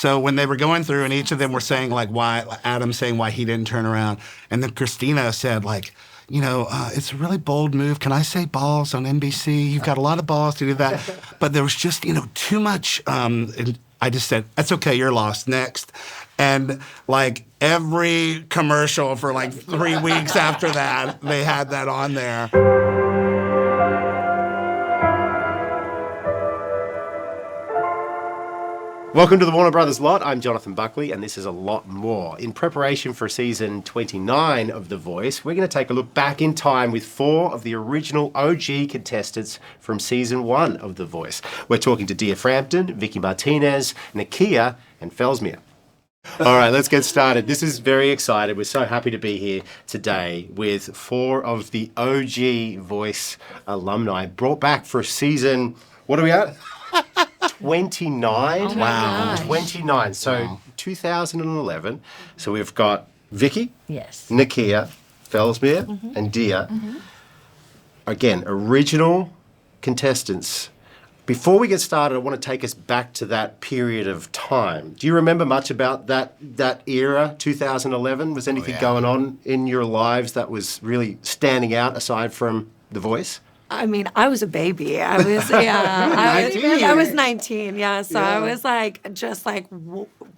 So when they were going through and each of them were saying like why, Adam saying why he didn't turn around. And then Christina said like, it's a really bold move. Can I say balls on NBC? You've got a lot of balls to do that. But there was just, too much. And I just said, that's okay, you're lost. Next. And like every commercial for like 3 weeks after that, they had that on there. Welcome to the Warner Brothers Lot. I'm Jonathon Buckley, and this is A Lot More. In preparation for season 29 of The Voice, we're going to take a look back in time with 4 of the original OG contestants from season 1 of The Voice. We're talking to Frampton, Vicci Martinez, Nakia, and Felsmere. All right, let's get started. This is very exciting. We're so happy to be here today with 4 of the OG Voice alumni brought back for season, what are we at? 29. Oh wow. 29. So 2011. So we've got Vicci, yes, Nakia, Felsmere, and Dia. Again, original contestants. Before we get started, I want to take us back to that period of time. Do you remember much about that era, 2011? Was anything going on in your lives that was really standing out aside from The Voice? I mean, I was a baby. I was, I was 19, So I was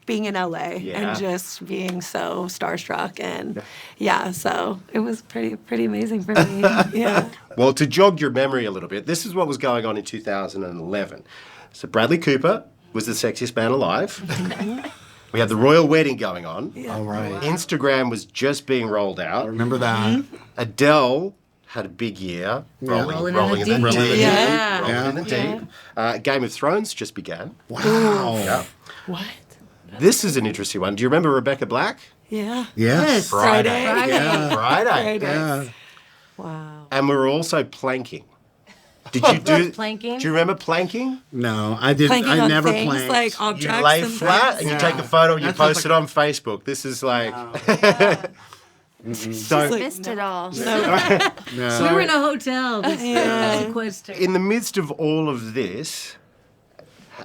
being in LA and just being so starstruck. And so it was pretty amazing for me. Well, to jog your memory a little bit, this is what was going on in 2011. So Bradley Cooper was the sexiest man alive. We had the royal wedding going on. All right. Instagram was just being rolled out. I remember that. Adele had a big year, rolling in the deep. Game of Thrones just began. Wow. Yeah. What? This is an interesting one. Do you remember Rebecca Black? Yeah. Yes. Friday. Friday. Yeah. Wow. And we were also planking. Did you do planking? Do you remember planking? No, I didn't. Planking I on never things, planked. like objects You lay and flat things. and you take a photo and you post it on Facebook. This is like... So, Missed it all. No. We were in a hotel. Sequestered. in the midst of all of this,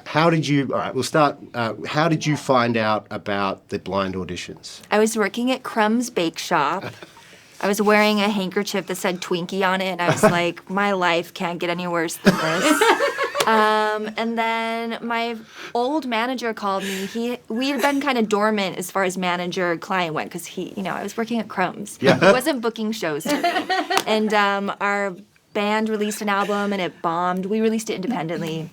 how did you... All right, we'll start... how did you find out about the blind auditions? I was working at Crumb's Bake Shop. I was wearing a handkerchief that said Twinkie on it, and I was like, my life can't get any worse than this. And then my old manager called me. We had been kind of dormant as far as manager-client went because I was working at Crumb's. Yeah. He wasn't booking shows for me. And our band released an album, and it bombed. We released it independently.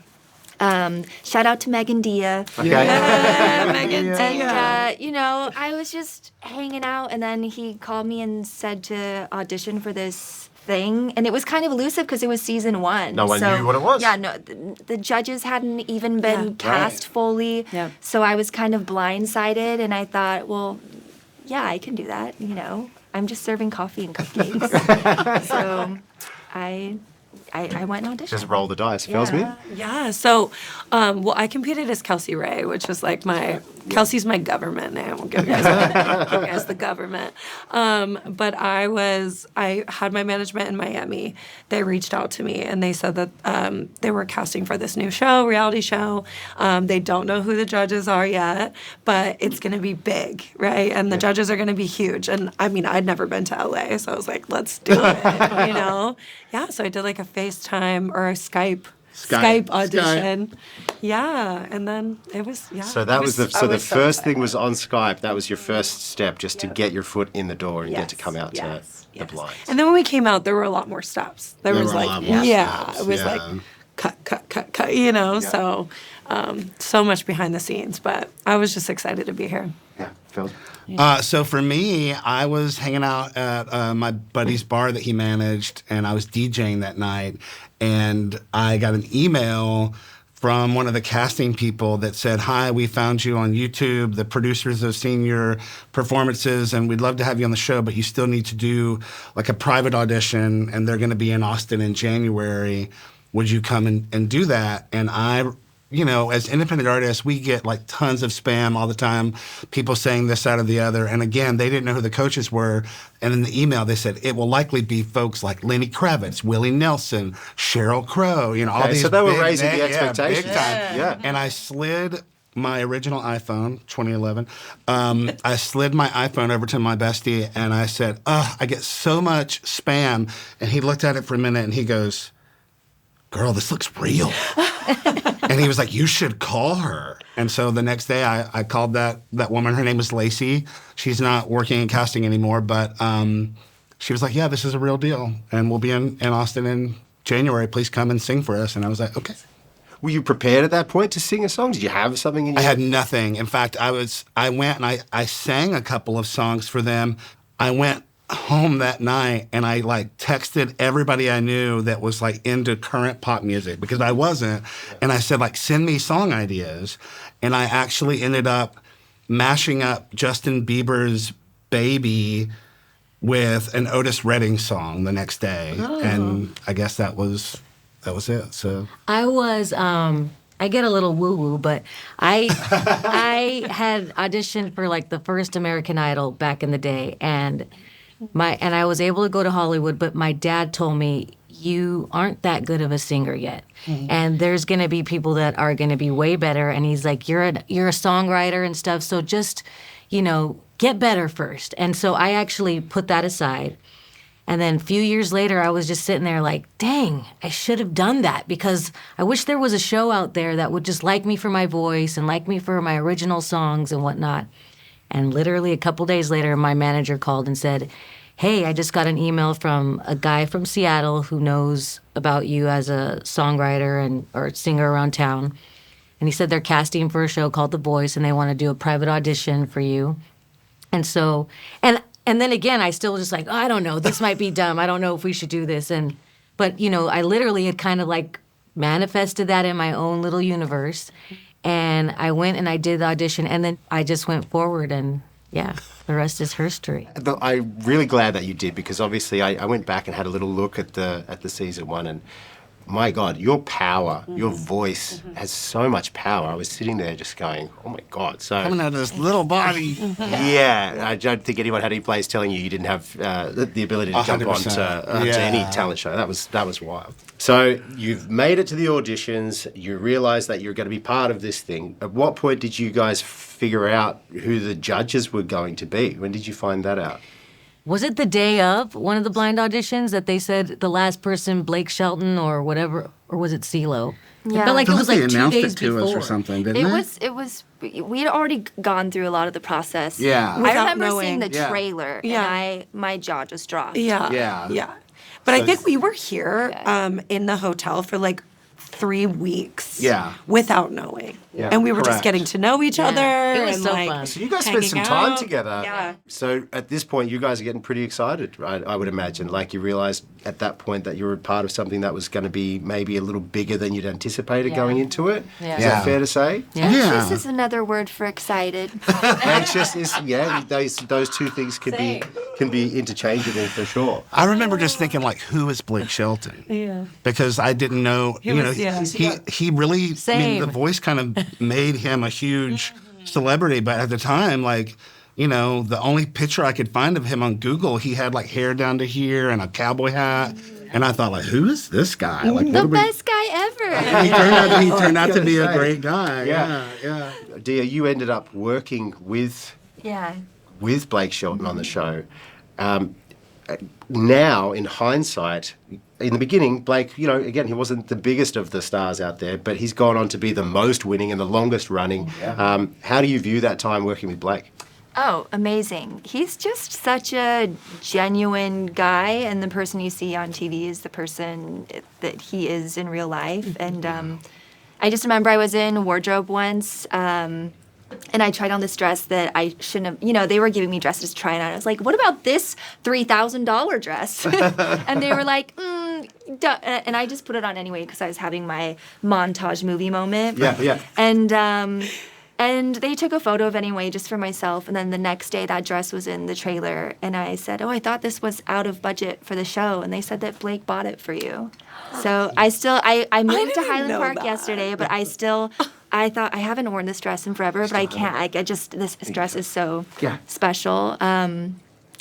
Shout out to Meg and Dia. Okay. Megan And, I was just hanging out, and then he called me and said to audition for this thing. And it was kind of elusive because it was season 1. No one knew what it was. Yeah, no, the judges hadn't even been cast fully. Yeah. So I was kind of blindsided, and I thought, well, yeah, I can do that, I'm just serving coffee and cupcakes. So I went and auditioned. Just roll the dice. Felsmere? Yeah. So, I competed as Kelsey Ray, which is like Kelsey's my government name. We'll give you guys the government. But I had my management in Miami. They reached out to me and they said that they were casting for this new reality show. They don't know who the judges are yet, but it's going to be big, right? And the judges are going to be huge. And I mean, I'd never been to LA, so I was like, let's do it, Yeah, so I did like a FaceTime or a Skype audition. Yeah, and then it was So that was the first thing was on Skype. That was your first step, just to get your foot in the door and get to come out to the blinds. And then when we came out, there were a lot more steps. There was like it was like cut, so much behind the scenes, but I was just excited to be here. Yeah, Phil. So for me, I was hanging out at my buddy's bar that he managed, and I was DJing that night, and I got an email from one of the casting people that said, "Hi, we found you on YouTube. The producers have seen your performances, and we'd love to have you on the show, but you still need to do like a private audition, and they're going to be in Austin in January. Would you come and do that?" And I, as independent artists, we get like tons of spam all the time, people saying this, that, or the other. And again, they didn't know who the coaches were. And in the email, they said, it will likely be folks like Lenny Kravitz, Willie Nelson, Sheryl Crow, all these. So they were big raising the names. expectations. Yeah, big time. Yeah. And I slid my original iPhone, 2011. I slid my iPhone over to my bestie, and I said, I get so much spam. And he looked at it for a minute, and he goes, girl, this looks real. And he was like, you should call her. And so the next day, I called that woman. Her name was Lacey. She's not working in casting anymore, but she was like, yeah, this is a real deal. And we'll be in Austin in January. Please come and sing for us. And I was like, okay. Were you prepared at that point to sing a song? Did you have something in your I had nothing. In fact, I went and I sang a couple of songs for them. I went home that night and I texted everybody I knew that was into current pop music, because I wasn't. And I said, send me song ideas. And I actually ended up mashing up Justin Bieber's Baby with an Otis Redding song the next day. Oh. And I guess that was it. So I was I get a little woo-woo, but I had auditioned for the first American Idol back in the day, and I was able to go to Hollywood, but my dad told me, you aren't that good of a singer yet. Mm-hmm. And there's going to be people that are going to be way better. And he's like, you're a songwriter and stuff, so just, get better first. And so I actually put that aside. And then a few years later, I was just sitting there dang, I should have done that, because I wish there was a show out there that would just like me for my voice and like me for my original songs and whatnot. And literally a couple days later, my manager called and said, hey, I just got an email from a guy from Seattle who knows about you as a songwriter or singer around town. And he said they're casting for a show called The Voice, and they want to do a private audition for you. And so, and then again, I still just I don't know, this might be dumb. I don't know if we should do this. But I literally had kind of manifested that in my own little universe. And I went and I did the audition, and then I just went forward, and yeah, the rest is history. I'm really glad that you did, because obviously I went back and had a little look at the season one, and my God, your power, your voice has so much power. I was sitting there just going, oh my God. So coming out of this little body. Yeah, I don't think anyone had any place telling you didn't have the ability to jump onto any talent show. That was wild. So you've made it to the auditions. You realise that you're going to be part of this thing. At what point did you guys figure out who the judges were going to be? When did you find that out? Was it the day of one of the blind auditions that they said the last person, Blake Shelton or whatever, or was it CeeLo? Yeah. It felt like it was they 2 announced days it to before. us or something, didn't they? It was, we'd already gone through a lot of the process. Yeah. I Without remember knowing. seeing the Yeah. trailer, Yeah. and my jaw just dropped. Yeah. But So I think we were here in the hotel for 3 weeks. Yeah. Without knowing. Yeah. And we were just Correct. getting to know each other. It was and so fun. So you guys spent some hanging time out. together. Yeah. So at this point, you guys are getting pretty excited, right? I would imagine. You realised at that point that you were part of something that was going to be maybe a little bigger than you'd anticipated going into it. Yeah. Is that fair to say? Anxious is another word for excited. Anxious is, those two things can be interchangeable for sure. I remember just thinking, who is Blake Shelton? Yeah. Because I didn't know, he really, Same. The Voice kind of made him a huge celebrity. But at the time, the only picture I could find of him on Google, he had hair down to here and a cowboy hat. And I thought, who is this guy? The best guy ever. He turned out to be a great guy. Yeah. Dia, you ended up working with Blake Shelton on the show. Now, in hindsight, in the beginning, Blake, again, he wasn't the biggest of the stars out there, but he's gone on to be the most winning and the longest running. Yeah. How do you view that time working with Blake? Oh, amazing. He's just such a genuine guy, and the person you see on TV is the person that he is in real life. And I just remember I was in wardrobe once, and I tried on this dress that I shouldn't have, they were giving me dresses to try on. I was like, what about this $3,000 dress? And they were like, and I just put it on anyway because I was having my montage movie moment. Yeah. And they took a photo of it anyway just for myself. And then the next day that dress was in the trailer. And I said, I thought this was out of budget for the show. And they said that Blake bought it for you. So I moved to Highland Park yesterday, but I thought I haven't worn this dress in forever, but I can't. This dress is so special.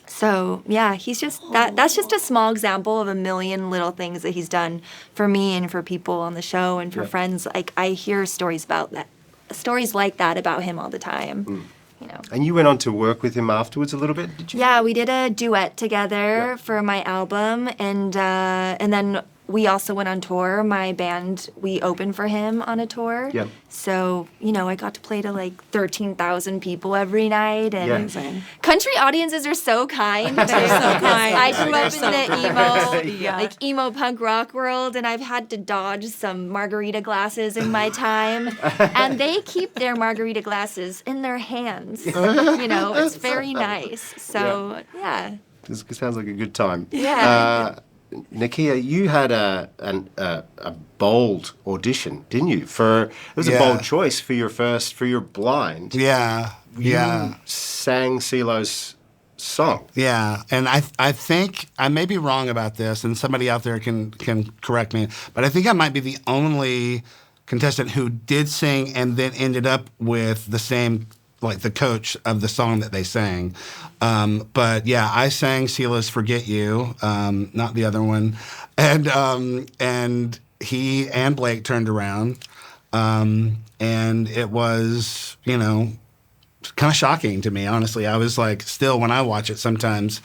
So yeah, he's just that's just a small example of a million little things that he's done for me and for people on the show and for friends. I hear stories about that stories like that about him all the time. You know. And you went on to work with him afterwards a little bit, did you? Yeah, we did a duet together for my album, and then we also went on tour. My band, we opened for him on a tour. Yeah. So, you know, I got to play to like 13,000 people every night. And Yeah. country audiences are so kind. They're so kind. I grew up in They're the so emo, Yeah. like emo punk rock world, and I've had to dodge some margarita glasses in my time. And they keep their margarita glasses in their hands. You know, it's very nice. So, yeah. This sounds like a good time. Yeah. Nakia, you had a bold audition, didn't you? It was a bold choice for your blind. Yeah. You sang CeeLo's song. Yeah, and I think I may be wrong about this, and somebody out there can correct me, but I think I might be the only contestant who did sing and then ended up with the same, like the coach of the song that they sang. But yeah, I sang CeeLo's "Forget You," not the other one, and he and Blake turned around, and it was, you know, kind of shocking to me, honestly. I was like, still, when I watch it sometimes,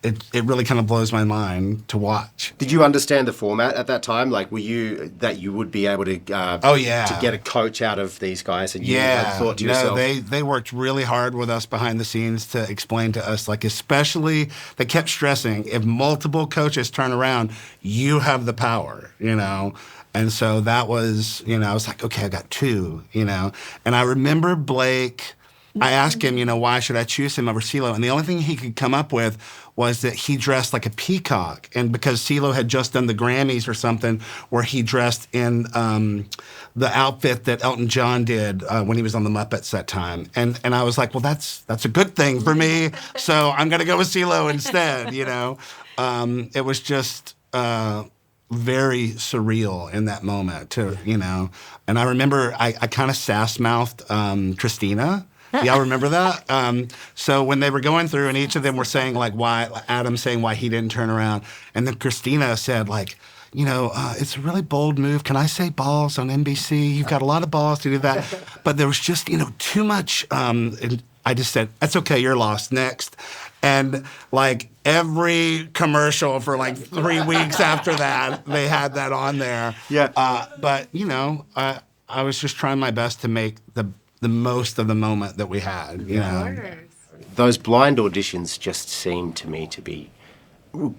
it really kind of blows my mind to watch. Did you understand the format at that time? Like, were you that you would be able to? To get a coach out of these guys, and you had thought to yourself, they worked really hard with us behind the scenes to explain to us, like, especially they kept stressing, if multiple coaches turn around, you have the power, you know. And so that was, you know, I was like, okay, I got two, you know. And I remember Blake, I asked him, you know, why should I choose him over CeeLo? And the only thing he could come up with was that he dressed like a peacock. And because CeeLo had just done the Grammys or something where he dressed in the outfit that Elton John did when he was on the Muppets that time. And I was like, well, that's a good thing for me. So I'm going to go with CeeLo instead, you know. It was just very surreal in that moment, to, you know. And I remember I kind of sass-mouthed Christina. Y'all remember that? So when they were going through, and each of them were saying, like, why, Adam saying why he didn't turn around. And then Christina said, like, you know, it's a really bold move. Can I say balls on NBC? You've got a lot of balls to do that. But there was just, you know, too much. And I just said, that's okay, you're lost. Next. And, like, every commercial for, like, 3 weeks after that, they had that on there. Yeah. But, you know, I was just trying my best to make the most of the moment that we had, you know. Those blind auditions just seem to me to be,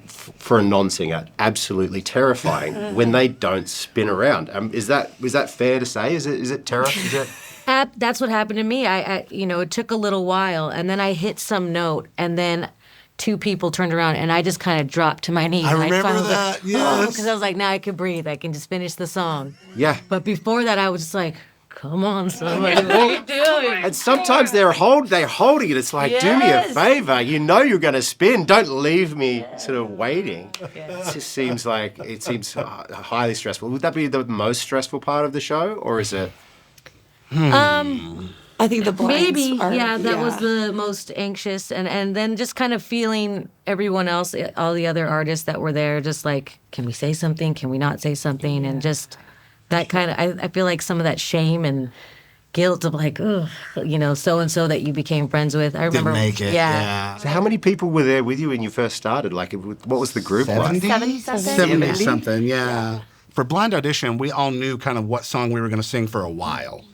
for a non-singer, absolutely terrifying when they don't spin around. Is that fair to say? Is it terrifying? That's what happened to me. I you know, it took a little while, and then I hit some note, and then two people turned around, and I just kind of dropped to my knees. I remember finally that, was like, oh, yes. because I was like, now I can breathe. I can just finish the song. Yeah. But before that, I was just like, come on, somebody, what are you doing? And sometimes they're holding it. It's like, do me a Yes. favor. You know you're going to spin. Don't leave me sort of waiting. It just seems highly stressful. Would that be the most stressful part of the show, or is it? I think the blinds Maybe, are, that was the most anxious. And then just kind of feeling everyone else, all the other artists that were there, just like, can we say something? Can we not say something? And just that kind of, I feel like some of that shame and guilt of like, oh, you know, so-and-so that you became friends with. I remember. Didn't make it, yeah. So how many people were there with you when you first started? Like, what was the group like? 70-something? 70-something, yeah. For blind audition, we all knew kind of what song we were going to sing for a while.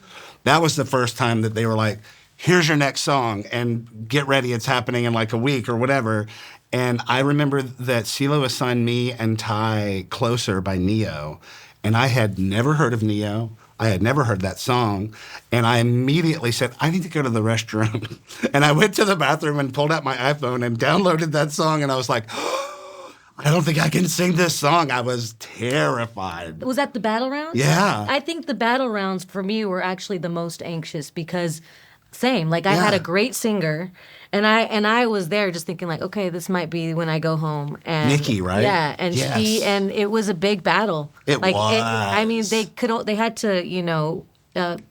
That was the first time that they were like, here's your next song, and get ready, it's happening in like a week or whatever. And I remember that CeeLo assigned me and Ty Closer by Neo, and I had never heard of Neo. I had never heard that song, and I immediately said, I need to go to the restroom. And I went to the bathroom and pulled out my iPhone and downloaded that song, and I was like, I don't think I can sing this song. I was terrified. Was that the battle rounds? Yeah. I think the battle rounds for me were actually the most anxious because same. Like I had a great singer and I was there just thinking like, okay, this might be when I go home. And Nikki, right? Yeah. And Yes. and it was a big battle. It like, was. I mean, they had to, you know,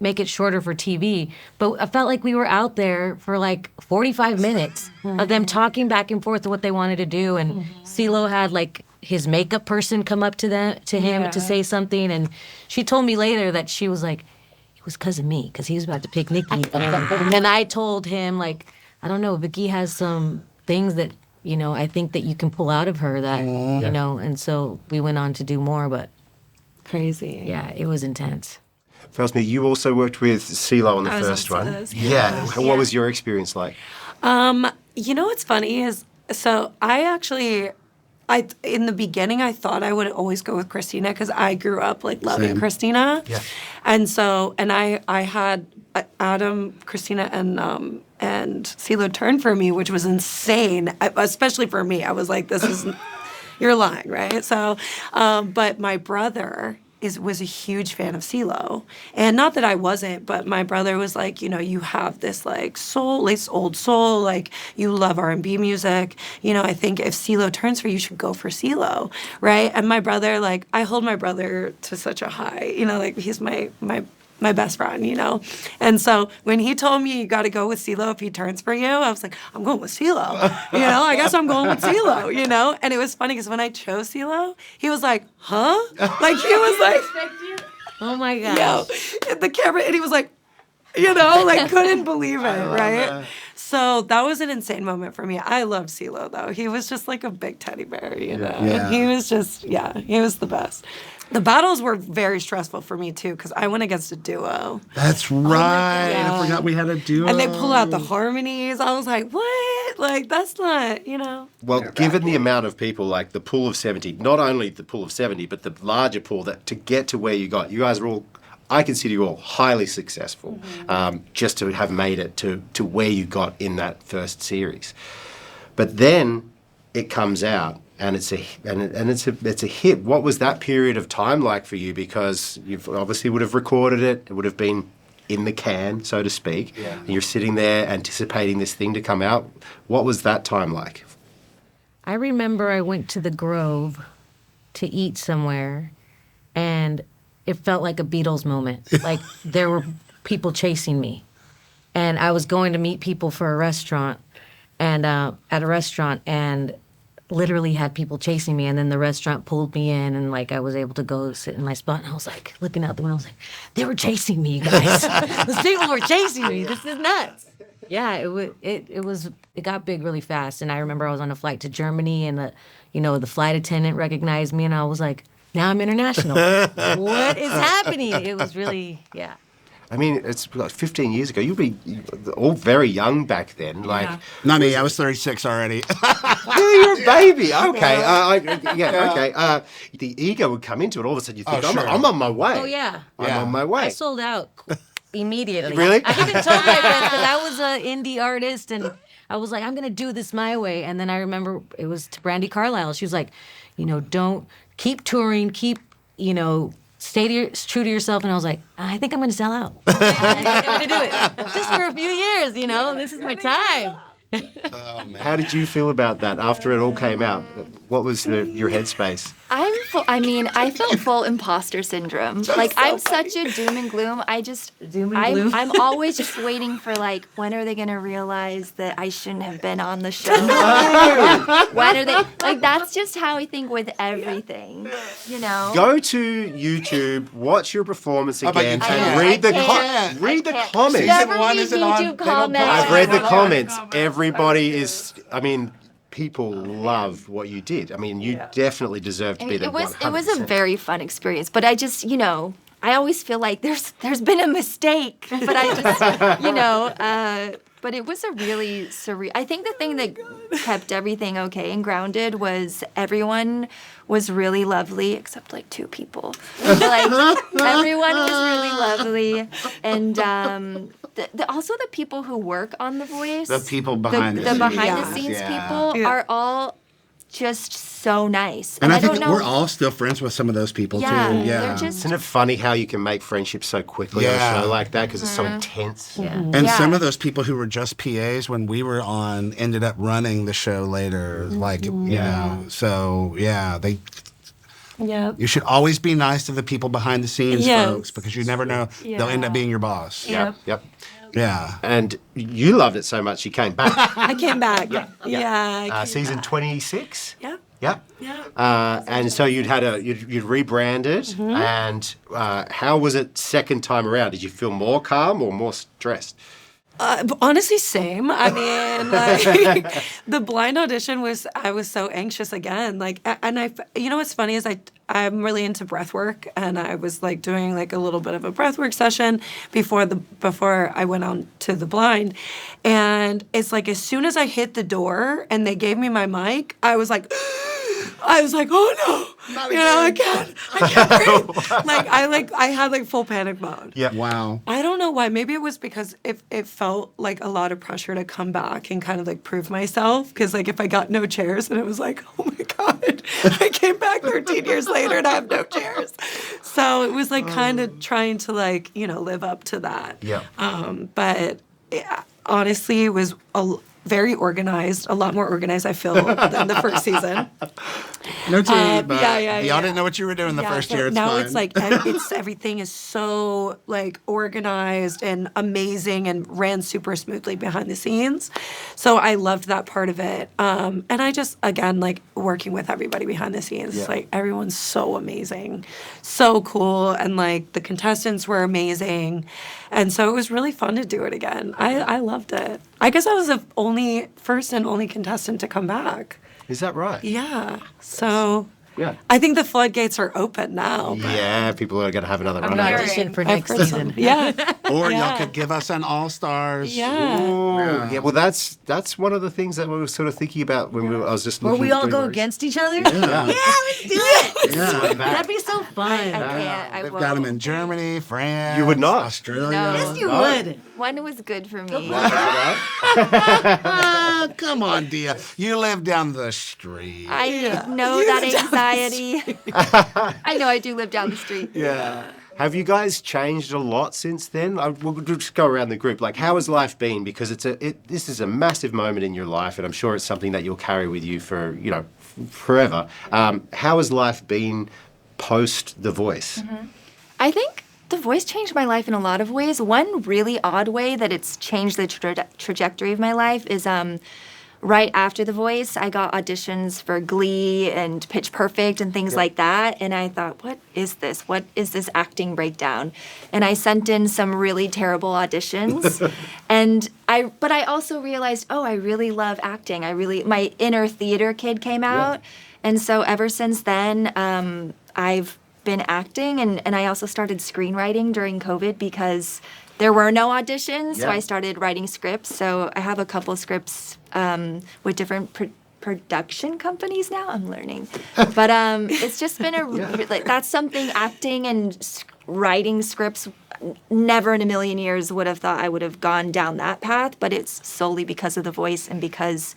make it shorter for TV. But I felt like we were out there for like 45 minutes of them talking back and forth what they wanted to do. And CeeLo had like his makeup person come up to him to say something. And she told me later that she was like, it was because of me, because he was about to pick Nikki. And then I told him, like, I don't know, Vicci has some things that, you know, I think that you can pull out of her that, you know, and so we went on to do more, but Crazy. yeah, it was intense. Felsmere, you also worked with CeeLo on the I was first on one. Celo's, Yeah. What was your experience like? You know what's funny is, so I in the beginning I thought I would always go with Christina because I grew up like loving Christina. Yeah. And so, and I had Adam, Christina, and CeeLo turn for me, which was insane, especially for me. I was like, this is, you're lying, right? So, but my brother was a huge fan of CeeLo. And not that I wasn't, but my brother was like, you know, you have this like soul, this old soul, like you love R&B music. You know, I think if CeeLo turns for you, you should go for CeeLo, right? And my brother, like, I hold my brother to such a high, you know, like he's my best friend, you know? And so when he told me you got to go with CeeLo if he turns for you, I was like, I'm going with CeeLo. You know, I guess I'm going with CeeLo, you know? And it was funny because when I chose CeeLo, he was like, huh? Like, he was like, Oh my gosh. yo, the camera, and he was like, you know, like couldn't believe it, right? So that was an insane moment for me. I loved CeeLo though. He was just like a big teddy bear, you know? Yeah. He was just, he was the best. The battles were very stressful for me too, because I went against a duo. That's right. Yeah. I forgot we had a duo. And they pull out the harmonies. I was like, what? Like, that's not, you know. Well, given the amount of people, like the pool of 70, not only the pool of 70, but the larger pool, that to get to where you got, you guys are all, I consider you all highly successful, just to have made it to where you got in that first series. But then it comes out. And it's a hit. What was that period of time like for you? Because you've obviously would have recorded it. It would have been in the can, so to speak. Yeah. And you're sitting there anticipating this thing to come out. What was that time like? I remember I went to the Grove to eat somewhere, and it felt like a Beatles moment. Like there were people chasing me, and I was going to meet people for a restaurant, and at a restaurant, and literally had people chasing me, and then the restaurant pulled me in, and like I was able to go sit in my spot, and I was like looking out the window, I was like, they were chasing me, you guys. Those people were chasing me. This is nuts. Yeah, it got big really fast, and I remember I was on a flight to Germany, and the flight attendant recognized me, and I was like, now I'm international. What is happening? It was really, yeah. I mean, it's like 15 years ago. You'd be all very young back then. Like, Not me. I was 36 already. yeah, you're a baby. Okay. Okay. The ego would come into it. All of a sudden, you think, I'm on my way. Oh, yeah. I'm on my way. I sold out immediately. Really? I even told my friends, because I was an indie artist, and I was like, I'm going to do this my way. And then I remember it was to Brandi Carlile. She was like, don't keep touring, stay true to yourself. And I was like, I think I'm going to sell out. I think I'm going to do it. Just for a few years, This is my time. Oh, man. How did you feel about that after it all came out? What was your headspace? I felt full imposter syndrome. Like, I'm such a doom and gloom. I'm always just waiting for, like, when are they going to realize that I shouldn't have been on the show? When are they? Like, that's just how I think with everything, Go to YouTube, watch your performance How about again, you and can't? read the comments. Never one read isn't on- YouTube they don't comments. I've read the comments. Everybody is, people love what you did. You definitely deserve to be there. It was a very fun experience, but I just, I always feel like there's been a mistake, but I just, but it was a really surreal. I think the thing that kept everything okay and grounded was everyone was really lovely, except like two people. Like everyone was really lovely, and also the people who work on The Voice, The people behind the behind the scenes, scenes people are all just so nice. And I don't think know. we're all still friends with some of those people, Yeah, too. they're just. Isn't it funny how you can make friendships so quickly on Yeah. a show like that because it's so intense? Yeah. And some of those people who were just PAs when we were on ended up running the show later. So, they... Yeah. You should always be nice to the people behind the scenes, Yes. folks, because you never know. They'll end up being your boss. Yep. Yep. Yeah. And you loved it so much you came back. I came back. Yeah. Season 26? Yeah. Yep. Yeah. And so you'd rebranded, and how was it second time around? Did you feel more calm or more stressed? Honestly, same. I mean, like, the blind audition I was so anxious again. Like, and you know what's funny is I'm really into breath work, and I was like doing like a little bit of a breath work session before I went on to the blind. And it's like, as soon as I hit the door and they gave me my mic, I was like, oh no, I can't breathe. I had like full panic mode. Yeah. Wow. I don't know why. Maybe it was because it felt like a lot of pressure to come back and kind of like prove myself. Because like if I got no chairs, and it was like, oh my God, I came back 13 years later and I have no chairs. So it was like kind of trying to like, live up to that. Yeah. But honestly, it was very organized, a lot more organized, I feel, than the first season. No tea, but yeah. y'all didn't know what you were doing the first but year. It's now fine. it's like everything is so like organized and amazing and ran super smoothly behind the scenes. So I loved that part of it. And I just, again, like working with everybody behind the scenes. Yeah. Like everyone's so amazing, so cool, and like the contestants were amazing. And so it was really fun to do it again. I loved it. I guess I was the first and only contestant to come back. Is that right? Yeah. So Yeah. I think the floodgates are open now. Yeah, people are going to have another I'm run gonna at it. audition for I've next heard season. Yeah. Or Yeah. y'all could give us an All-Stars. Yeah. Yeah. Well, that's one of the things that we were sort of thinking about when I was just Or looking. we all doing go the- against each other? Yeah. let's do it. Yeah. That'd be so fun. I can't. I They've won't. got them in Germany, France. You would not. Australia. No. Yes, you No. would. One was good for me. Ah, come on, Dia. You live down the street. I know that anxiety. I know I do live down the street. Yeah. Have you guys changed a lot since then? We'll just go around the group. Like, how has life been? Because this is a massive moment in your life, and I'm sure it's something that you'll carry with you for forever. How has life been post The Voice? I think The Voice changed my life in a lot of ways. One really odd way that it's changed the trajectory of my life is right after The Voice, I got auditions for Glee and Pitch Perfect and things like that. And I thought, what is this? What is this acting breakdown? And I sent in some really terrible auditions. But I also realized, I really love acting. My inner theater kid came out. And so ever since then, I've been acting. And I also started screenwriting during COVID because there were no auditions. So I started writing scripts. So I have a couple scripts with different production companies now. I'm learning. But it's just been that's something, acting and writing scripts, never in a million years would have thought I would have gone down that path. But it's solely because of The Voice and because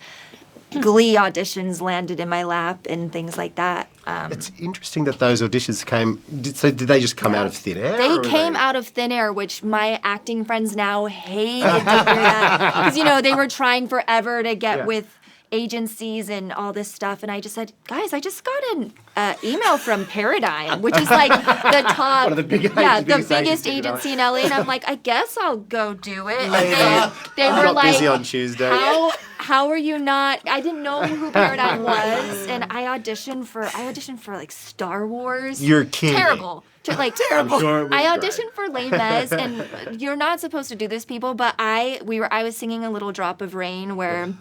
Glee auditions landed in my lap and things like that. It's interesting that those auditions came. Did they just come out of thin air? They or came out of thin air, which my acting friends now hated to hear that. Because, they were trying forever to get with agencies and all this stuff. And I just said, guys, I just got an email from Paradigm, which is like the top, One of the biggest biggest agency in LA. And I'm like, I guess I'll go do it. And they were Got like, busy on Tuesday. how are you not? I didn't know who Paradigm was, and I auditioned for like Star Wars. You're kidding. Terrible. I'm sure it was I great. auditioned for Les Mis, and you're not supposed to do this, people, but I was singing A Little Drop of Rain where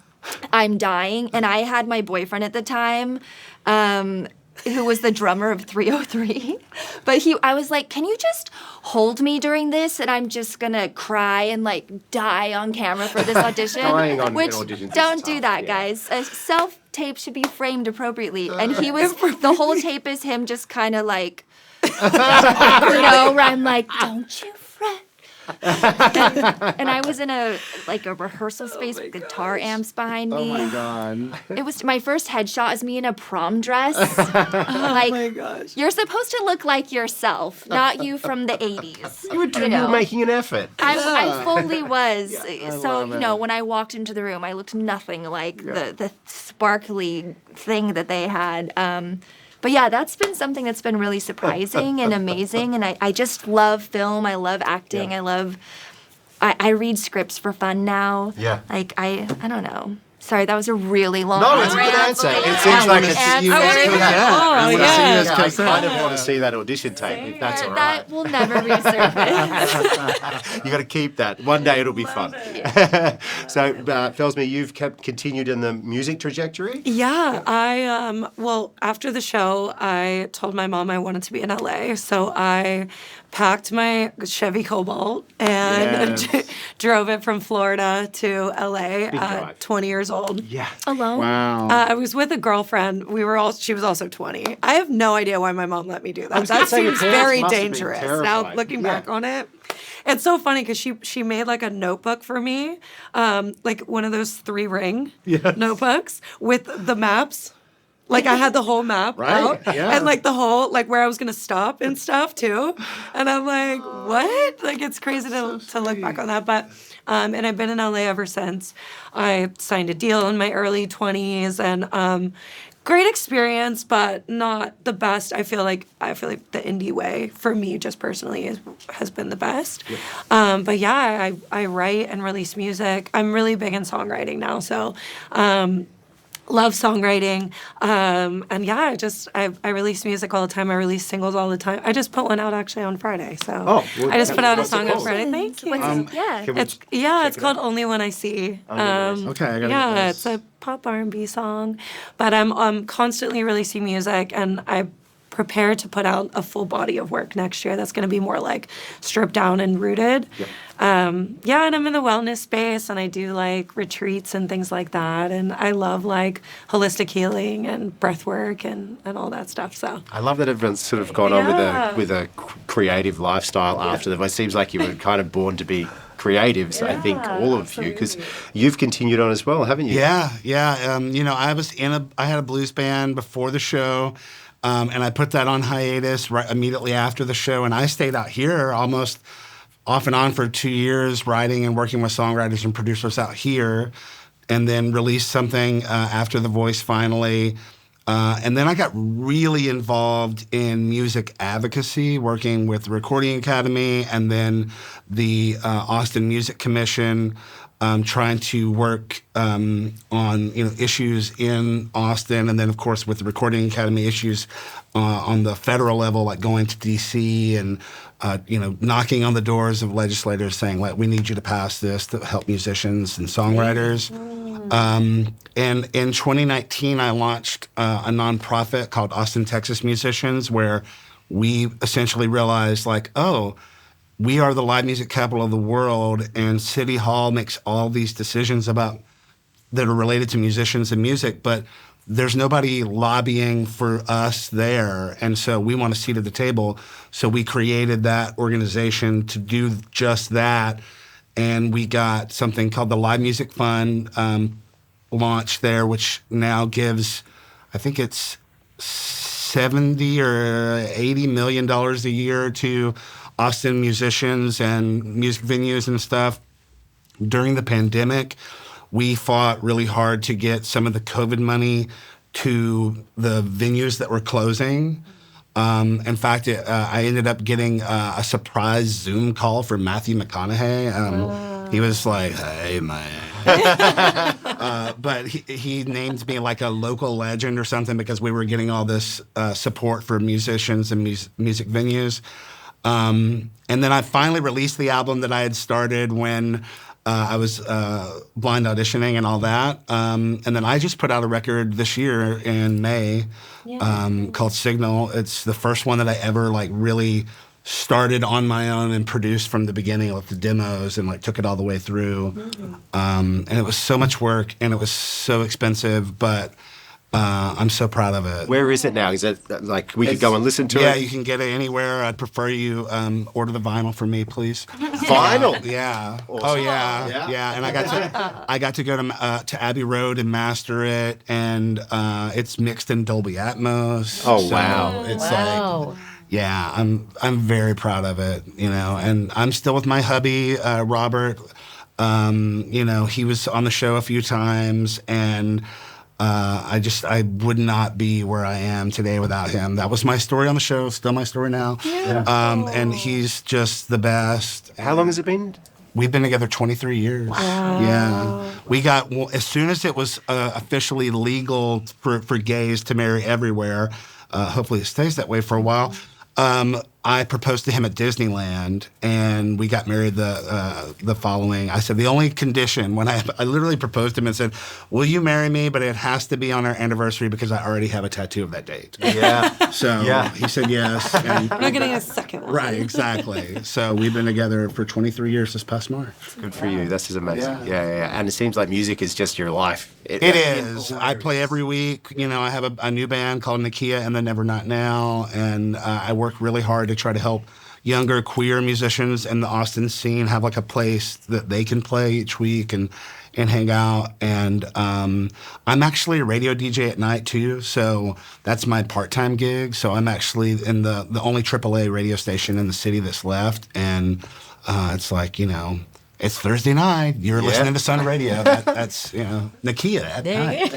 I'm dying, and I had my boyfriend at the time, who was the drummer of 303. But I was like, can you just hold me during this? And I'm just gonna cry and like die on camera for this audition. Dying on Which auditions is don't do tough, that, yeah. guys. A self-tape should be framed appropriately. And the whole tape is him just kind of like, where I'm like, don't you fret. and I was in a rehearsal space with guitar amps behind me. Oh my god. It was my first headshot is me in a prom dress. Oh my gosh. You're supposed to look like yourself, not you from the 80s. You were making an effort. I fully was. So, love it. when I walked into the room, I looked nothing like the sparkly thing that they had. But yeah, that's been something that's been really surprising and amazing. And I just love film. I love acting. Yeah. I read scripts for fun now. Yeah. I don't know. Sorry, that was a really long No, it's a good answer. It seems like it's answer. I kind of want to see that audition tape, if that's all right. That will never resurface. You got to keep that. One day it'll be fun. So, Felsmere, you've continued in the music trajectory? Yeah, well, after the show, I told my mom I wanted to be in LA, so I packed my Chevy Cobalt and drove it from Florida to LA at 20 years old. Yeah. Alone? Wow. I was with a girlfriend. She was also 20. I have no idea why my mom let me do that. That say, your seems parents very must have been dangerous. terrified. Now, looking back on it, it's so funny because she made like a notebook for me, like one of those 3-ring notebooks with the maps. Like I had the whole map out, and like the whole like where I was gonna stop and stuff too, and I'm like, what? Like it's crazy to look back on that, but and I've been in LA ever since. I signed a deal in my early 20s, and great experience, but not the best. I feel like the indie way for me, just personally, has been the best. But yeah, I write and release music. I'm really big in songwriting now, so. Love songwriting, and yeah, I release music all the time. I release singles all the time. I just put one out actually on Friday, so I just put out a song on Friday. Thank you. It's called "Only When I See." Okay, I gotta get this. It's a pop R&B song, but I'm constantly releasing music, and I prepare to put out a full body of work next year that's going to be more like stripped down and rooted. And I'm in the wellness space, and I do like retreats and things like that, and I love like holistic healing and breath work and all that stuff. So I love that everyone's sort of gone on with a creative lifestyle after them. It seems like you were kind of born to be creatives, I think, all of you, because you've continued on as well, haven't you? Yeah. I had a blues band before the show. And I put that on hiatus right immediately after the show. And I stayed out here almost off and on for 2 years, writing and working with songwriters and producers out here, and then released something after The Voice finally. And then I got really involved in music advocacy, working with the Recording Academy and then the Austin Music Commission, trying to work on issues in Austin, and then of course with the Recording Academy issues on the federal level, like going to D.C. and knocking on the doors of legislators saying, like, we need you to pass this to help musicians and songwriters. And in 2019, I launched a nonprofit called Austin, Texas Musicians, where we essentially realized, like, we are the live music capital of the world, and City Hall makes all these decisions that are related to musicians and music, but there's nobody lobbying for us there, and so we want a seat at the table. So we created that organization to do just that, and we got something called the Live Music Fund launched there, which now gives, I think it's $70 or $80 million a year to Austin musicians and music venues and stuff. During the pandemic, we fought really hard to get some of the COVID money to the venues that were closing. In fact, I ended up getting a surprise Zoom call from Matthew McConaughey. He was like, "Hey, man." But he named me like a local legend or something because we were getting all this support for musicians and music venues. And then I finally released the album that I had started when I was blind auditioning and all that. And then I just put out a record this year in May called Signal. It's the first one that I ever really started on my own and produced from the beginning, with the demos, and took it all the way through. And it was so much work and it was so expensive, but I'm so proud of it. Where is it now? Is it we could go and listen to it? Yeah, you can get it anywhere. I'd prefer you order the vinyl for me, please. Vinyl? Yeah. Awesome. Oh yeah. And I got to go to Abbey Road and master it, and it's mixed in Dolby Atmos. Oh wow! It's I'm very proud of it. And I'm still with my hubby, Robert. He was on the show a few times, and I would not be where I am today without him. That was my story on the show, still my story now. Yeah. And he's just the best. How long has it been? We've been together 23 years. Wow. Yeah. We got, as soon as it was officially legal for gays to marry everywhere, hopefully it stays that way for a while, I proposed to him at Disneyland, and we got married the following. I said, the only condition, when I literally proposed to him and said, will you marry me? But it has to be on our anniversary because I already have a tattoo of that date. Yeah. So he said yes. And I'm not getting a second one. right, exactly. So we've been together for 23 years this past March. Good for you. This is amazing. Yeah. And it seems like music is just your life. It is. I play every week. You know, I have a new band called Nakia and the Never Not Now, and I work really hard to try to help younger queer musicians in the Austin scene have like a place that they can play each week and hang out. And I'm actually a radio DJ at night too, so that's my part-time gig. So I'm actually in the only AAA radio station in the city that's left, and it's like, you know, it's Thursday night. You're listening to Sun Radio. That's Nakia at night.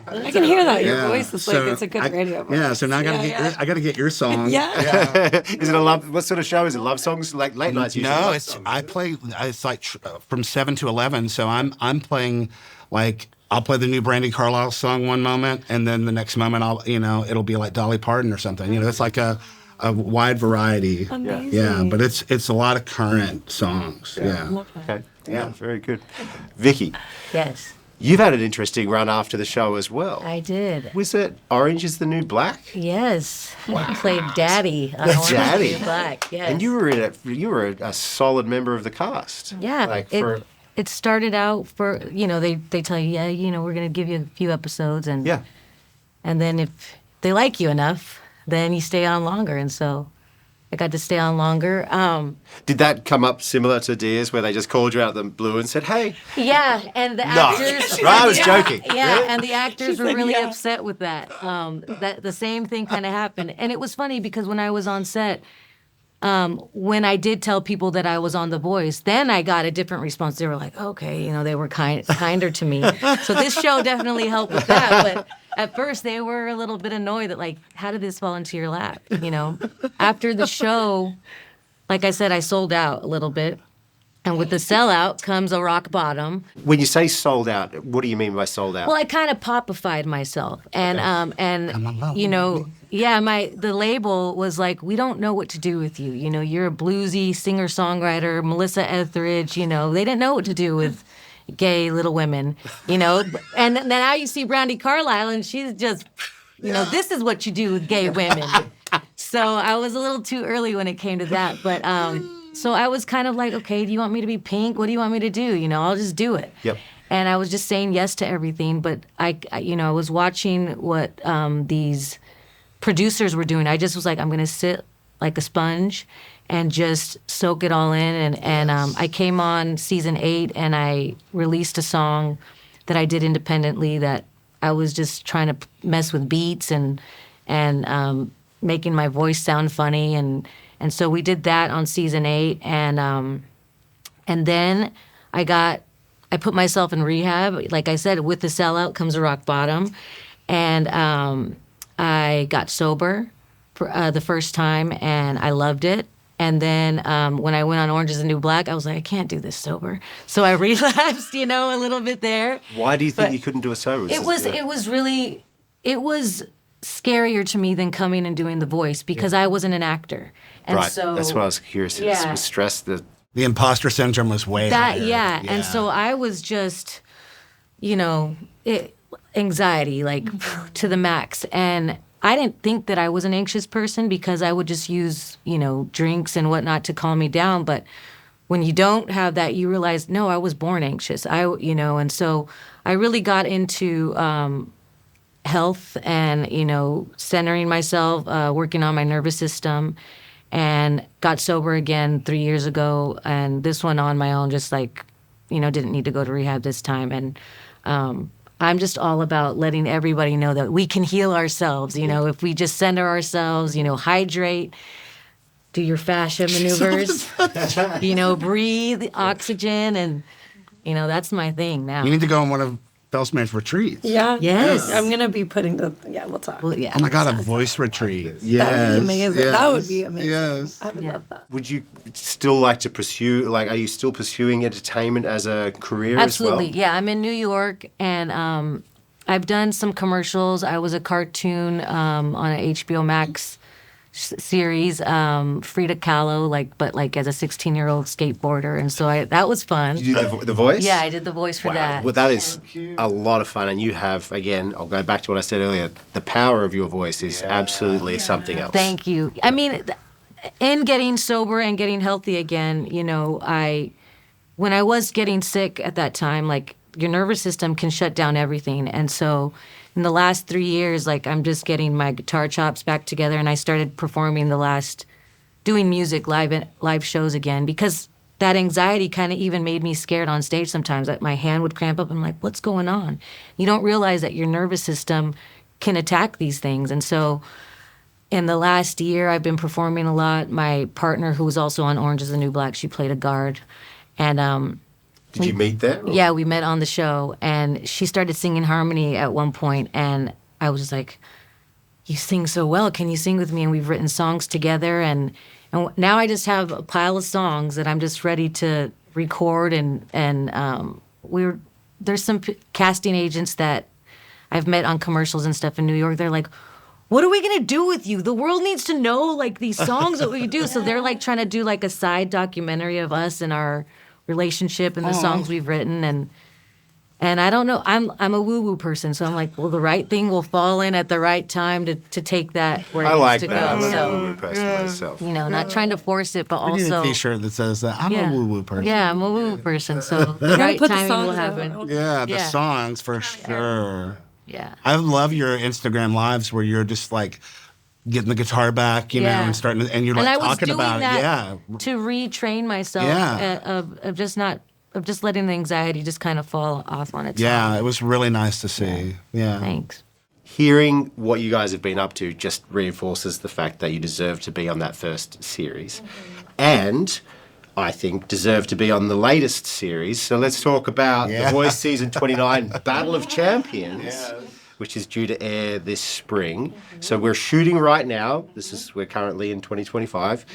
I can hear that. Your voice is like it's a good radio voice. Yeah. So now I gotta get your song. Yeah. Is it a love? What sort of show is it? Love songs, like late nights? No, I play. It's like from 7 to 11. So I'm playing like. I'll play the new Brandy Carlisle song one moment, and then the next moment it'll be like Dolly Parton or something. You know, it's like a wide variety. Amazing. Yeah, but it's a lot of current songs. Yeah. Okay. Yeah, very good. Vicci, Yes, you've had an interesting run after the show as well. I did. Was it Orange is the New Black? Yes, I played Daddy on Orange is the Daddy. New Black. Yes, And you were a solid member of the cast. yeah. Like it started out for they tell you we're gonna give you a few episodes and then if they like you enough, then you stay on longer, and so I got to stay on longer. Did that come up similar to Dears, where they just called you out of the blue and said, "Hey"? Yeah, and the actors. I was joking. Yeah, and the actors were really upset with that. That the same thing kind of happened, and it was funny because when I was on set, when I did tell people that I was on The Voice, then I got a different response. They were like, "Okay," they were kinder to me. So this show definitely helped with that, but. At first, they were a little bit annoyed that, like, how did this fall into your lap, After the show, like I said, I sold out a little bit. And with the sellout comes a rock bottom. When you say sold out, what do you mean by sold out? Well, I kind of popified myself. And, the label was like, we don't know what to do with you. You're a bluesy singer-songwriter, Melissa Etheridge, they didn't know what to do with gay little women, and then now you see Brandy Carlisle and she's just, this is what you do with gay women. So I was a little too early when it came to that, but so I was kind of like, okay, do you want me to be Pink? What do you want me to do? I'll just do it. Yep. And I was just saying yes to everything, but I was watching what these producers were doing. I just was like, I'm gonna sit like a sponge and just soak it all in. And I came on season 8 and I released a song that I did independently that I was just trying to mess with beats and making my voice sound funny. And so we did that on season 8. And then I put myself in rehab. Like I said, with the sellout comes a rock bottom. And I got sober for the first time and I loved it. And then when I went on Orange is the New Black, I was like, I can't do this sober. So I relapsed, a little bit there. Why do you think you couldn't do it sober? It was scarier to me than coming and doing The Voice because I wasn't an actor. And right. So, that's what I was curious. Yeah. Was stress the imposter syndrome was way higher. Yeah. And so I was just, anxiety like to the max. And I didn't think that I was an anxious person because I would just use, drinks and whatnot to calm me down. But when you don't have that, you realize, no, I was born anxious. And so I really got into health and, centering myself, working on my nervous system, and got sober again 3 years ago. And this one on my own, just like, didn't need to go to rehab this time. And I'm just all about letting everybody know that we can heal ourselves, if we just center ourselves, hydrate, do your fascia maneuvers, breathe oxygen, and, that's my thing now. You need to go on one of Felsmere's retreats. Yeah. Yes. I'm going to be putting we'll talk. Well, yeah. Oh my God, a voice retreat. Yes. That would be amazing. Yes. That would be amazing. Yes. I would love that. Would you still like to pursue, like, are you still pursuing entertainment as a career Absolutely. as well? Yeah, I'm in New York, and I've done some commercials. I was a cartoon on an HBO Max series, Frida Kahlo, but as a 16-year-old skateboarder, and so that was fun. You do the voice? Yeah, I did the voice for that. Well, that is a lot of fun, and you have, again, I'll go back to what I said earlier, the power of your voice is absolutely something else. Thank you. I mean, in getting sober and getting healthy again, when I was getting sick at that time, like, your nervous system can shut down everything. And so in the last 3 years, like, I'm just getting my guitar chops back together, and I started performing doing music, live shows again, because that anxiety kind of even made me scared on stage sometimes. That my hand would cramp up. I'm like, what's going on? You don't realize that your nervous system can attack these things. And so in the last year, I've been performing a lot. My partner, who was also on Orange is the New Black, she played a guard. And Did you meet there? yeah, we met on the show, and she started singing harmony at one point, and I was just like, you sing so well. Can you sing with me? And we've written songs together, and now I just have a pile of songs that I'm just ready to record, and there's some casting agents that I've met on commercials and stuff in New York. They're like, what are we going to do with you? The world needs to know, like, these songs that we do. So they're, like, trying to do, like, a side documentary of us and our relationship and the songs we've written, and I don't know. I'm a woo-woo person, so I'm like, well, the right thing will fall in at the right time to take that where it I needs like to that. I'm go. a So, woo-woo person myself. not trying to force it, but We need a also T-shirt that says that I'm a woo-woo person. Yeah, I'm a woo-woo person, so the right put the timing will songs out. happen. Yeah, the Yeah. songs for sure. Yeah. I love your Instagram lives where you're just like getting the guitar back, you know, Yeah. and starting, and you're And I like was talking doing about that it. Yeah. to retrain myself Yeah. of just letting the anxiety just kind of fall off on its Yeah, own. it was really nice to see. Yeah. Thanks. Hearing what you guys have been up to just reinforces the fact that you deserve to be on that first series. And I think deserve to be on the latest series. So let's talk about The Voice Season 29 Battle of Champions, which is due to air this spring. So we're shooting right now. We're currently in 2025.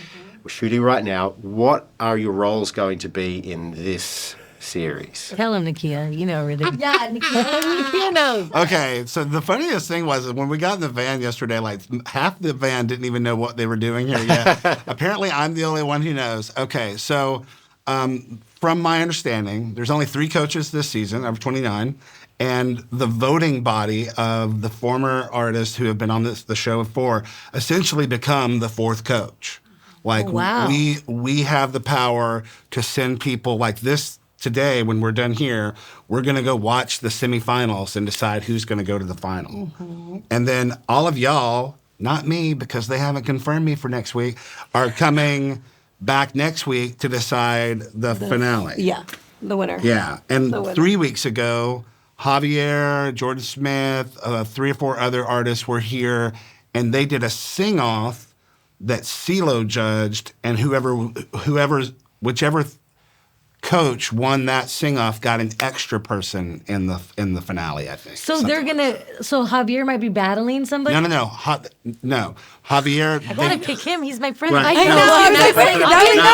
We're shooting right now. What are your roles going to be in this series? Tell him, Nakia. You know everything. Yeah, Nakia knows. Okay, so the funniest thing was when we got in the van yesterday, like half the van didn't even know what they were doing here yet. Apparently, I'm the only one who knows. Okay, so from my understanding, there's only 3 coaches this season of 29, and the voting body of the former artists who have been on the show before essentially become the 4th coach. Like, wow. we have the power to send people like this. Today, when we're done here, we're going to go watch the semifinals and decide who's going to go to the final. Mm-hmm. And then all of y'all, not me because they haven't confirmed me for next week, are coming back next week to decide the finale. Yeah, the winner. Yeah. And The winner. 3 weeks ago, Javier, Jordan Smith, 3 or 4 other artists were here, and they did a sing-off that CeeLo judged, and whichever coach won that sing-off got an extra person in the finale, I think. So they're so Javier might be battling somebody? No. No. Javier. I gotta pick him. He's my friend. Right. I No,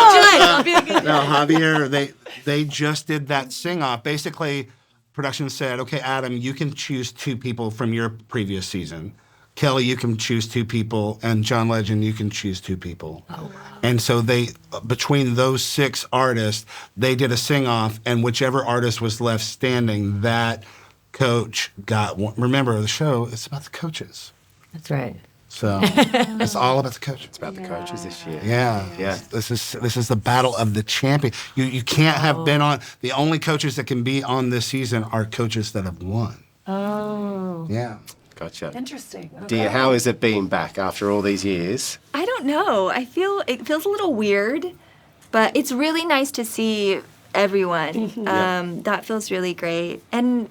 I'll be a good No, Javier, they just did that sing-off. Basically, production said, okay, Adam, you can choose 2 people from your previous season. Kelly, you can choose 2 people, and John Legend, you can choose 2 people. Oh, wow. And so between those 6 artists, they did a sing-off, and whichever artist was left standing, that coach got one. Remember, the show, it's about the coaches. That's right. So it's all about the coaches. It's about the coaches this year. Yeah. This is the battle of the champion. You can't have been on. The only coaches that can be on this season are coaches that have won. Oh. Yeah. Gotcha. Interesting. Okay. Dear, how is it being back after all these years? I don't know. It feels a little weird, but it's really nice to see everyone. That feels really great. And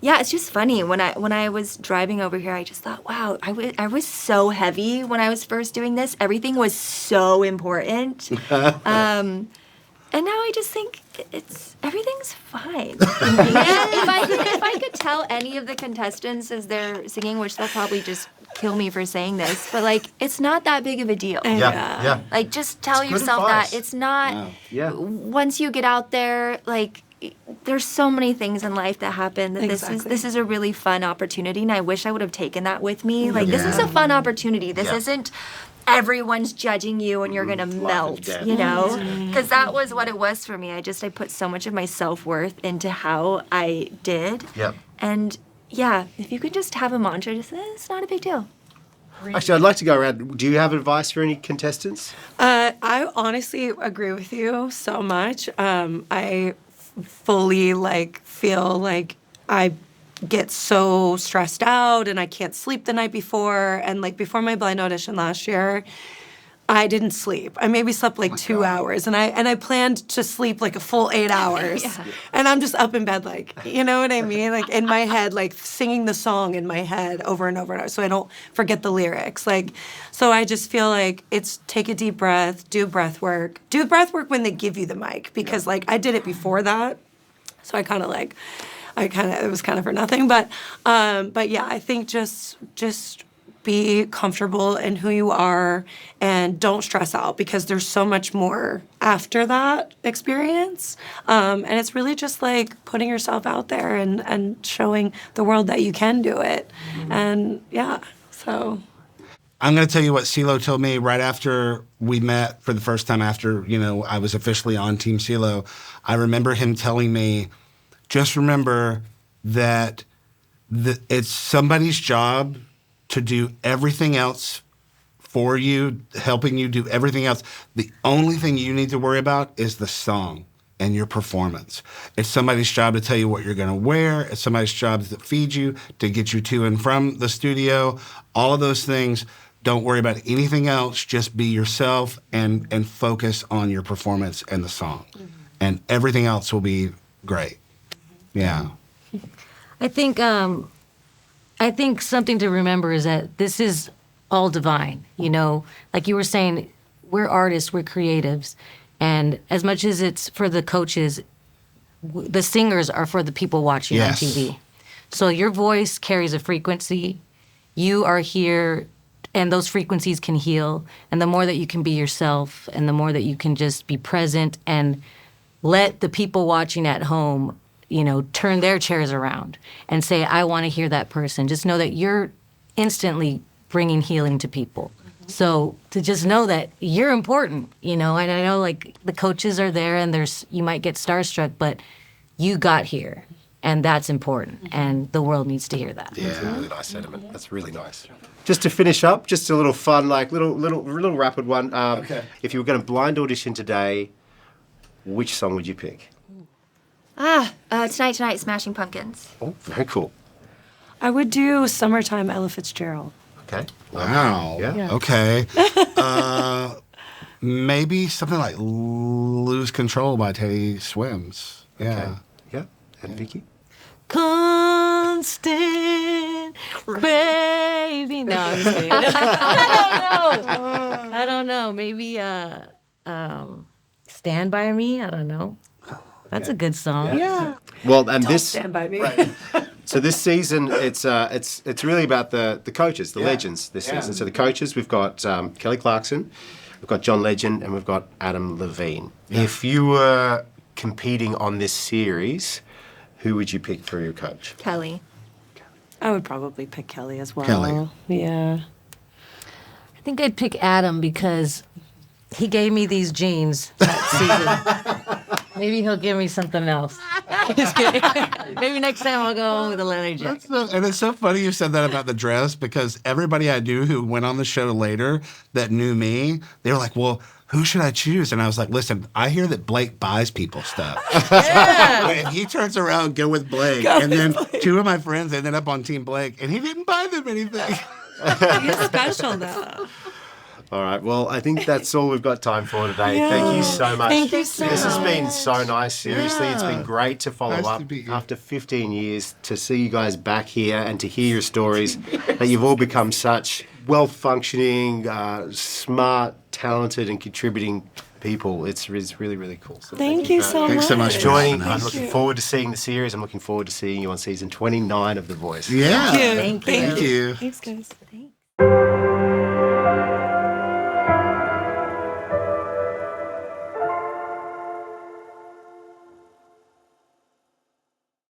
yeah, it's just funny. When I was driving over here, I just thought, wow, I was so heavy when I was first doing this. Everything was so important. And now I just think everything's fine. If I tell any of the contestants as they're singing, which they'll probably just kill me for saying this, but like, it's not that big of a deal. Yeah. Like, just tell good yourself advice. that it's not. Wow. Yeah. Once you get out there, like, there's so many things in life that happen that this is a really fun opportunity, and I wish I would have taken that with me. Like, this is a fun opportunity. This isn't everyone's judging you and you're gonna melt, you know? Because that was what it was for me. I put so much of my self-worth into how I did. Yep. And yeah, if you could just have a mantra, just it's not a big deal. Actually, I'd like to go around. Do you have advice for any contestants? I honestly agree with you so much. I fully feel like I get so stressed out and I can't sleep the night before. And before my blind audition last year, I didn't sleep. I maybe slept 2 hours, and I planned to sleep a full 8 hours. And I'm just up in bed, you know what I mean? In my head, singing the song in my head over and over and over, so I don't forget the lyrics. So I just feel it's take a deep breath, do breath work. Do breath work when they give you the mic, because I did it before that, so it was kind of for nothing. But yeah, I think just be comfortable in who you are and don't stress out, because there's so much more after that experience. And it's really just putting yourself out there and showing the world that you can do it. And yeah, so. I'm going to tell you what CeeLo told me right after we met for the first time after, I was officially on Team CeeLo. I remember him telling me, just remember that it's somebody's job to do everything else for you, helping you do everything else. The only thing you need to worry about is the song and your performance. It's somebody's job to tell you what you're gonna wear. It's somebody's job to feed you, to get you to and from the studio. All of those things. Don't worry about anything else. Just be yourself and focus on your performance and the song. And everything else will be great. Yeah. I think something to remember is that this is all divine, Like you were saying, we're artists, we're creatives. And as much as it's for the coaches, the singers are for the people watching on TV. So your voice carries a frequency. You are here, and those frequencies can heal. And the more that you can be yourself, and the more that you can just be present and let the people watching at home turn their chairs around and say, I want to hear that person. Just know that you're instantly bringing healing to people. So to just know that you're important, and I know the coaches are there and you might get starstruck, but you got here and that's important. And the world needs to hear that. Yeah, that's a really nice sentiment. That's really nice. Just to finish up, just a little fun, little rapid one. Okay. If you were going to blind audition today, which song would you pick? Tonight, Smashing Pumpkins. Oh, very cool. I would do Summertime, Ella Fitzgerald. Okay. Wow. Yeah. Okay. Maybe something like Lose Control by Teddy Swims. Yeah. Okay. Yeah. And Vicci? Constant, baby. No, I'm just kidding. I don't know. Maybe Stand By Me. I don't know. That's a good song. Yeah. Well, and this Stand By Me. Right. So this season, it's really about the coaches, the legends this season. So the coaches, we've got Kelly Clarkson, we've got John Legend, and we've got Adam Levine. Yeah. If you were competing on this series, who would you pick for your coach? Kelly. I would probably pick Kelly as well. Kelly. Yeah. I think I'd pick Adam because he gave me these jeans that season. Maybe he'll give me something else. Just kidding. Maybe next time I'll go with a leather jacket. And it's so funny you said that about the dress, because everybody I knew who went on the show later that knew me, they were like, well, who should I choose? And I was like, listen, I hear that Blake buys people stuff. Yeah. And he turns around, go with Blake. And then two of my friends ended up on Team Blake, and he didn't buy them anything. He's special, though. All right. Well, I think that's all we've got time for today. Yeah. Thank you so much. Thank you so much. This has been so nice. Seriously, it's been great to follow up after 15 years, to see you guys back here and to hear your stories that you've all become such well-functioning, smart, talented and contributing people. It's really, really cool. So Thank you so much. Thanks so much for for joining. having I'm us. looking forward to seeing the series. I'm looking forward to seeing you on season 29 of The Voice. Yeah. Thank you. Thank you. Thank you. Thanks, guys. Thanks.